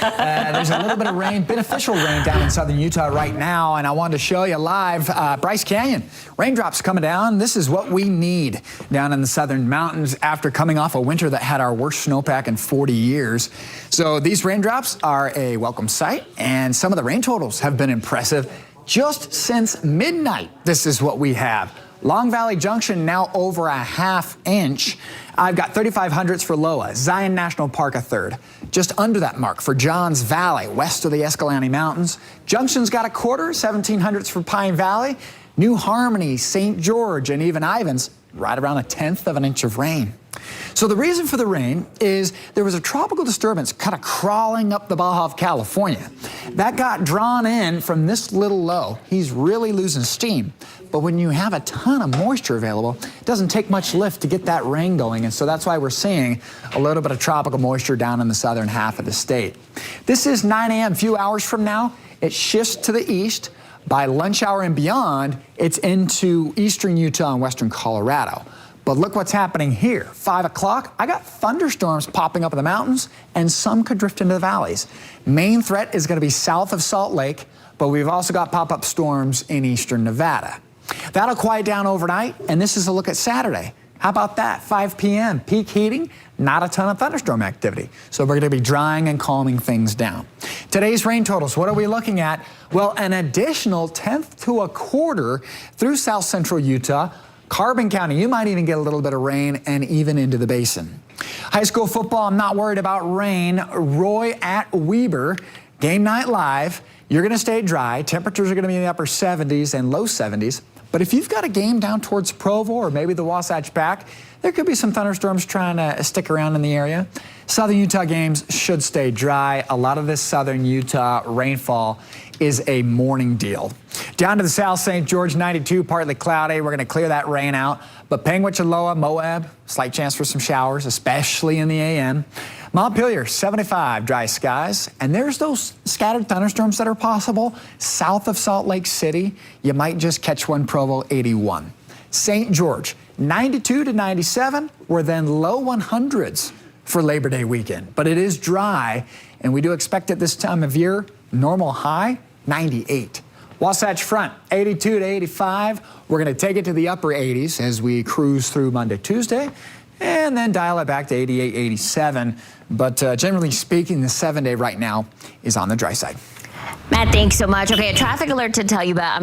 There's a little bit of rain, beneficial rain down in southern Utah right now, and I wanted to show you live Bryce Canyon. Raindrops coming down. This is what we need down in the southern mountains after coming off a winter that had our worst snowpack in 40 years. So these raindrops are a welcome sight, and some of the rain totals have been impressive. Just since midnight, this is what we have. Long Valley Junction now over a ½ inch. I've got 3,500ths for Loa, Zion National Park a third. Just under that mark for Johns Valley, west of the Escalante Mountains. Junction's got a quarter, 1,700ths for Pine Valley. New Harmony, St. George, and even Ivins, right around 1/10 of an inch of rain. So the reason for the rain is there was a tropical disturbance kind of crawling up the Baja of California. That got drawn in from this little low. He's really losing steam. But when you have a ton of moisture available, it doesn't take much lift to get that rain going. And so that's why we're seeing a little bit of tropical moisture down in the southern half of the state. This is 9 a.m. A few hours from now. It shifts to the east. By lunch hour and beyond, it's into eastern Utah and western Colorado. But look what's happening here. 5 o'clock, I got thunderstorms popping up in the mountains, and some could drift into the valleys. Main threat is going to be south of Salt Lake, but we've also got pop-up storms in eastern Nevada. That'll quiet down overnight, and this is a look at Saturday. How about that? 5 p.m., peak heating, not a ton of thunderstorm activity. So we're going to be drying and calming things down. Today's rain totals, what are we looking at? Well, an additional 1/10 to a quarter through south central Utah. Carbon County, you might even get a little bit of rain and even into the basin. High school football, I'm not worried about rain. Roy at Weber, game night live. You're going to stay dry. Temperatures are going to be in the upper 70s and low 70s. But if you've got a game down towards Provo or maybe the Wasatch back, there could be some thunderstorms trying to stick around in the area. Southern Utah games should stay dry. A lot of this southern Utah rainfall is a morning deal. Down to the south, St. George, 92, partly cloudy. We're going to clear that rain out. But Panguitch and Loa, Moab, slight chance for some showers, especially in the a.m. Montpelier, 75, dry skies. And there's those scattered thunderstorms that are possible. South of Salt Lake City, you might just catch one. Provo, 81. St. George, 92 to 97. We're then low 100s for Labor Day weekend. But it is dry, and we do expect it this time of year. Normal high, 98. Wasatch Front, 82 to 85. We're going to take it to the upper 80s as we cruise through Monday, Tuesday, and then dial it back to 88, 87. But generally speaking, the 7-day right now is on the dry side. Matt, thanks so much. Okay, a traffic alert to tell you about.